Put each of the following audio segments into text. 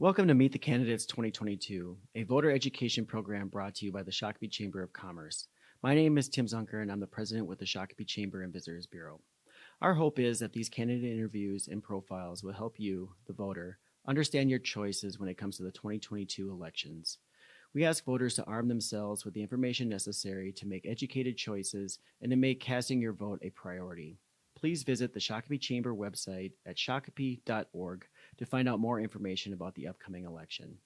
Welcome to Meet the Candidates 2022, a voter education program brought to you by the Shakopee Chamber of Commerce. My name is Tim Zunker, and I'm the president with the Shakopee Chamber and Visitors Bureau. Our hope is that these candidate interviews and profiles will help you, the voter, understand your choices when it comes to the 2022 elections. We ask voters to arm themselves with the information necessary to make educated choices and to make casting your vote a priority. Please visit the Shakopee Chamber website at shakopee.org to find out more information about the upcoming election.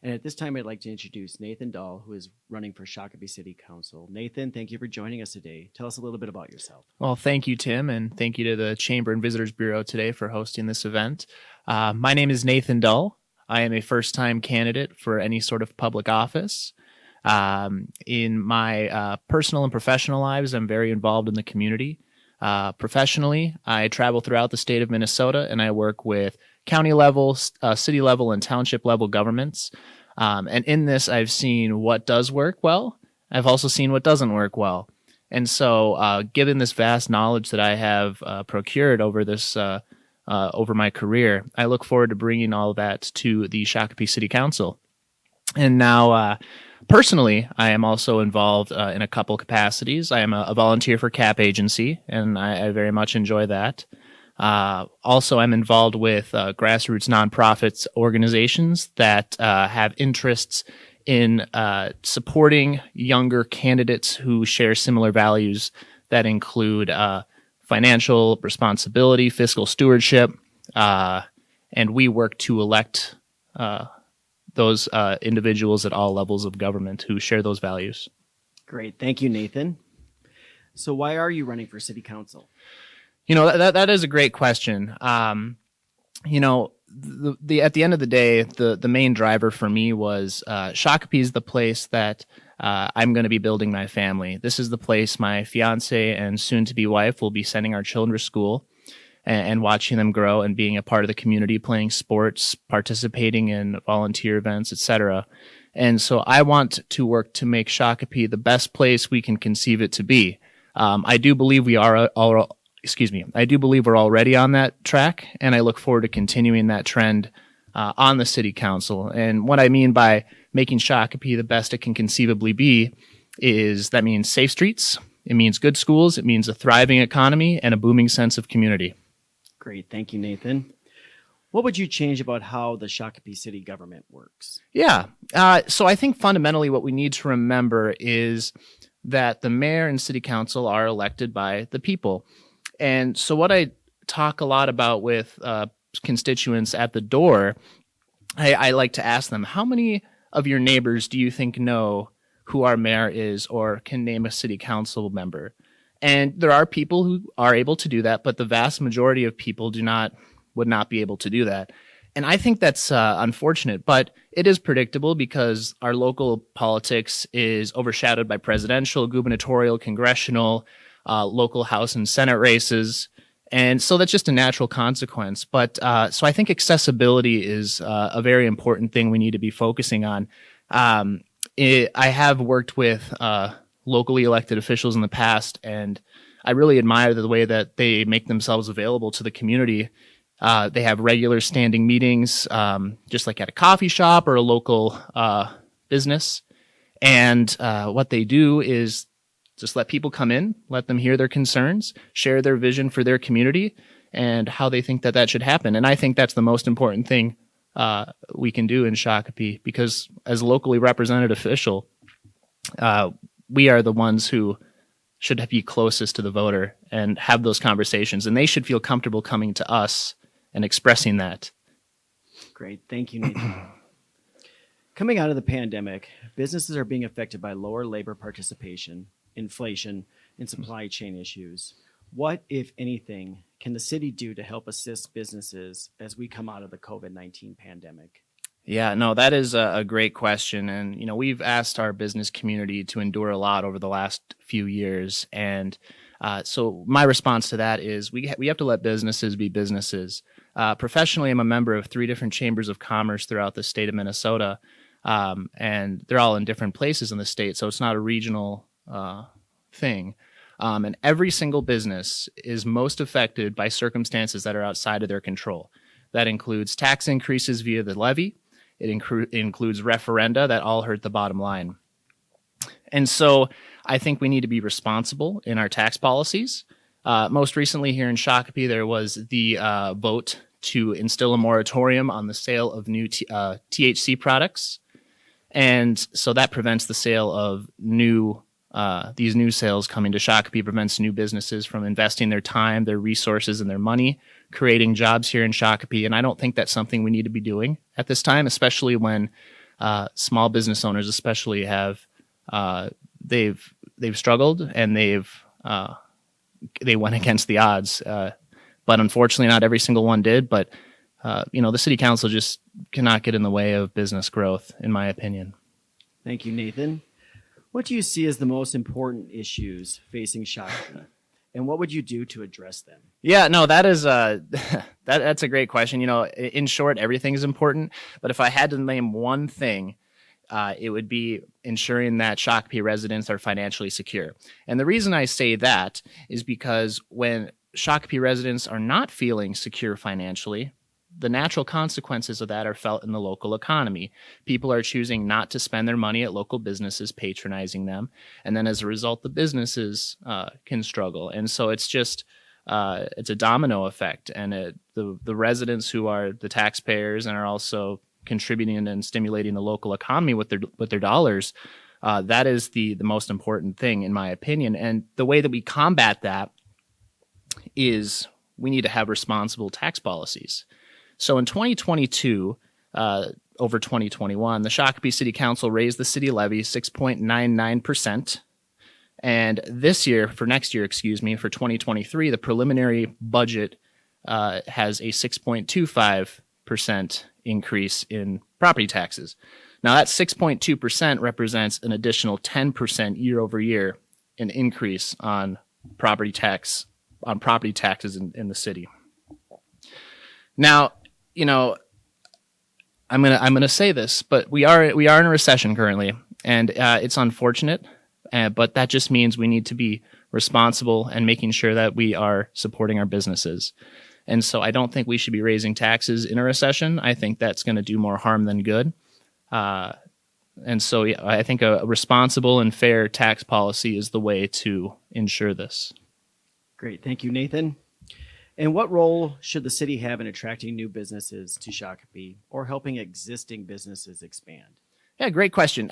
And at this time, I'd like to introduce Nathan Dahl, who is running for Shakopee City Council. Nathan, thank you for joining us today. Tell us a little bit about yourself. Well, thank you, Tim, and thank you to the Chamber and Visitors Bureau today for hosting this event. My name is Nathan Dahl. I am a first-time candidate for any sort of public office. In my personal and professional lives, I'm very involved in the community. Professionally, I travel throughout the state of Minnesota, and I work with county level, city level, and township level governments. And in this, I've seen what does work well. I've also seen what doesn't work well. And so, given this vast knowledge that I have procured over this over my career, I look forward to bringing all of that to the Shakopee City Council. And now, personally, I am also involved in a couple capacities. I am a volunteer for CAP agency, and I very much enjoy that. Also, I'm involved with grassroots nonprofits organizations that have interests in supporting younger candidates who share similar values that include financial responsibility, fiscal stewardship, and we work to elect those individuals at all levels of government who share those values. Great. Thank you, Nathan. So why are you running for city council? You know, that is a great question. You know, at the end of the day, the main driver for me was Shakopee is the place that I'm going to be building my family. This is the place my fiance and soon-to-be wife will be sending our children to school and watching them grow and being a part of the community, playing sports, participating in volunteer events, etc. And so I want to work to make Shakopee the best place we can conceive it to be. I do believe we are I do believe we're already on that track, and I look forward to continuing that trend on the city council. And what I mean by making Shakopee the best it can conceivably be is that means safe streets, it means good schools, it means a thriving economy, and a booming sense of community. Great. Thank you, Nathan. What would you change about how the Shakopee city government works? Yeah. So I think fundamentally what we need to remember is that the mayor and city council are elected by the people. And so what I talk a lot about with constituents at the door, I like to ask them, how many of your neighbors do you think know who our mayor is or can name a city council member? And there are people who are able to do that, but the vast majority of people would not be able to do that. And I think that's unfortunate, but it is predictable because our local politics is overshadowed by presidential, gubernatorial, congressional, local House and Senate races. And so that's just a natural consequence. But so I think accessibility is a very important thing we need to be focusing on. I have worked with locally elected officials in the past, and I really admire the way that they make themselves available to the community. They have regular standing meetings, just like at a coffee shop or a local business. And what they do is just let people come in, let them hear their concerns, share their vision for their community, and how they think that should happen. And I think that's the most important thing we can do in Shakopee, because as a locally represented official, we are the ones who should be closest to the voter and have those conversations, and they should feel comfortable coming to us and expressing that. Great. Thank you, Nathan. Coming out of the pandemic, businesses are being affected by lower labor participation, inflation, and supply chain issues. What, if anything, can the city do to help assist businesses as we come out of the COVID-19 pandemic? Yeah, no, that is a great question. And, you know, we've asked our business community to endure a lot over the last few years. And so my response to that is we have to let businesses be businesses. Professionally, I'm a member of 3 different chambers of commerce throughout the state of Minnesota, and they're all in different places in the state, so it's not a regional thing. And every single business is most affected by circumstances that are outside of their control. That includes tax increases via the levy. It includes referenda that all hurt the bottom line. And so I think we need to be responsible in our tax policies. Most recently here in Shakopee, there was the vote to instill a moratorium on the sale of new THC products. And so that prevents the sale of these new sales coming to Shakopee, prevents new businesses from investing their time, their resources, and their money, creating jobs here in Shakopee. And I don't think that's something we need to be doing at this time, especially when small business owners especially have they've struggled and they went against the odds. But unfortunately, not every single one did. But the city council just cannot get in the way of business growth, in my opinion. Thank you, Nathan. What do you see as the most important issues facing Shakopee, and what would you do to address them? Yeah, no, that is that's a great question. In short, everything is important. But if I had to name one thing, it would be ensuring that Shakopee residents are financially secure. And the reason I say that is because when Shakopee residents are not feeling secure financially, the natural consequences of that are felt in the local economy. People are choosing not to spend their money at local businesses, patronizing them. And then as a result, the businesses can struggle. And so it's just, it's a domino effect. And the residents who are the taxpayers and are also contributing and stimulating the local economy with their dollars, that is the most important thing, in my opinion. And the way that we combat that is we need to have responsible tax policies. So in 2022, over 2021, the Shakopee City Council raised the city levy 6.99%. And for next year, for 2023, the preliminary budget has a 6.25% increase in property taxes. Now that 6.2% represents an additional 10% year over year in increase on property taxes in the city. Now, I'm gonna say this, but we are in a recession currently, and it's unfortunate. But that just means we need to be responsible and making sure that we are supporting our businesses. And so I don't think we should be raising taxes in a recession. I think that's going to do more harm than good. And so I think a responsible and fair tax policy is the way to ensure this. Great. Thank you, Nathan. And what role should the city have in attracting new businesses to Shakopee or helping existing businesses expand? Yeah, great question.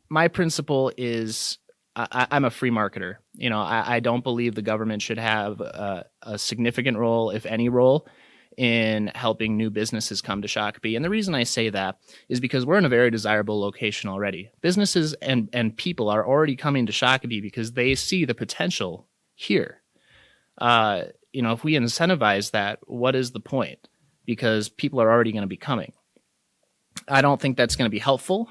My principle is I'm a free marketer. I don't believe the government should have a significant role, if any role, in helping new businesses come to Shakopee. And the reason I say that is because we're in a very desirable location already. Businesses and people are already coming to Shakopee because they see the potential here. If we incentivize that, what is the point? Because people are already going to be coming. I don't think that's going to be helpful.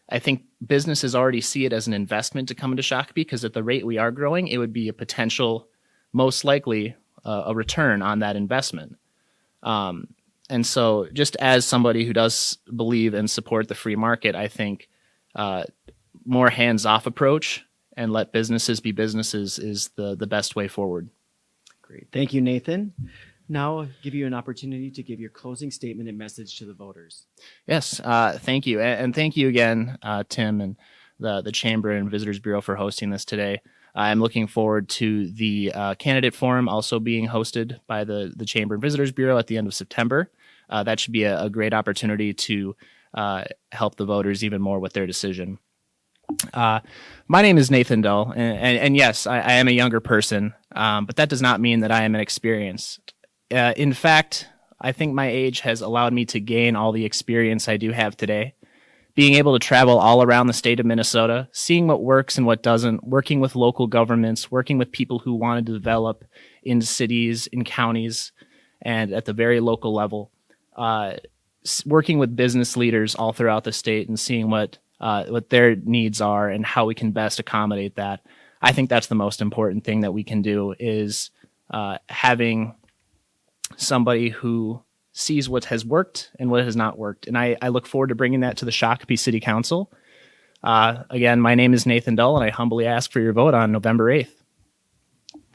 I think businesses already see it as an investment to come into Shakopee because at the rate we are growing, it would be a potential, most likely, a return on that investment. And so just as somebody who does believe and support the free market, I think more hands-off approach and let businesses be businesses is the best way forward. Great. Thank you, Nathan. Now I'll give you an opportunity to give your closing statement and message to the voters. Yes, thank you. And thank you again, Tim, and the Chamber and Visitors Bureau for hosting this today. I'm looking forward to the candidate forum also being hosted by the Chamber and Visitors Bureau at the end of September. That should be a great opportunity to help the voters even more with their decision. My name is Nathan Dull, and yes, I am a younger person, but that does not mean that I am inexperienced. In fact, I think my age has allowed me to gain all the experience I do have today. Being able to travel all around the state of Minnesota, seeing what works and what doesn't, working with local governments, working with people who want to develop in cities, in counties, and at the very local level, working with business leaders all throughout the state and seeing what their needs are and how we can best accommodate that. I think that's the most important thing that we can do is having somebody who sees what has worked and what has not worked. And I look forward to bringing that to the Shakopee City Council. Again, my name is Nathan Dull, and I humbly ask for your vote on November 8th.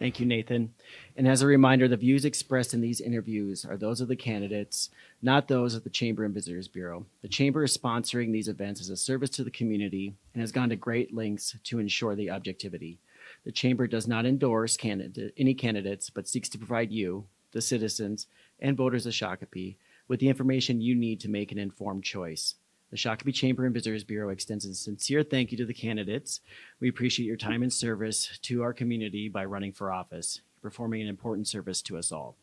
Thank you, Nathan. And as a reminder, the views expressed in these interviews are those of the candidates, not those of the Chamber and Visitors Bureau. The Chamber is sponsoring these events as a service to the community and has gone to great lengths to ensure the objectivity. The Chamber does not endorse any candidates, but seeks to provide you, the citizens, and voters of Shakopee with the information you need to make an informed choice. The Shakopee Chamber and Visitors Bureau extends a sincere thank you to the candidates. We appreciate your time and service to our community by running for office, performing an important service to us all.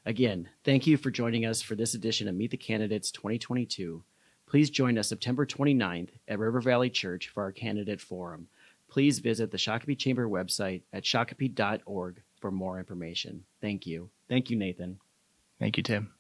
Again, thank you for joining us for this edition of Meet the Candidates 2022. Please join us September 29th at River Valley Church for our candidate forum. Please visit the Shakopee Chamber website at shakopee.org for more information. Thank you. Thank you, Nathan. Thank you, Tim.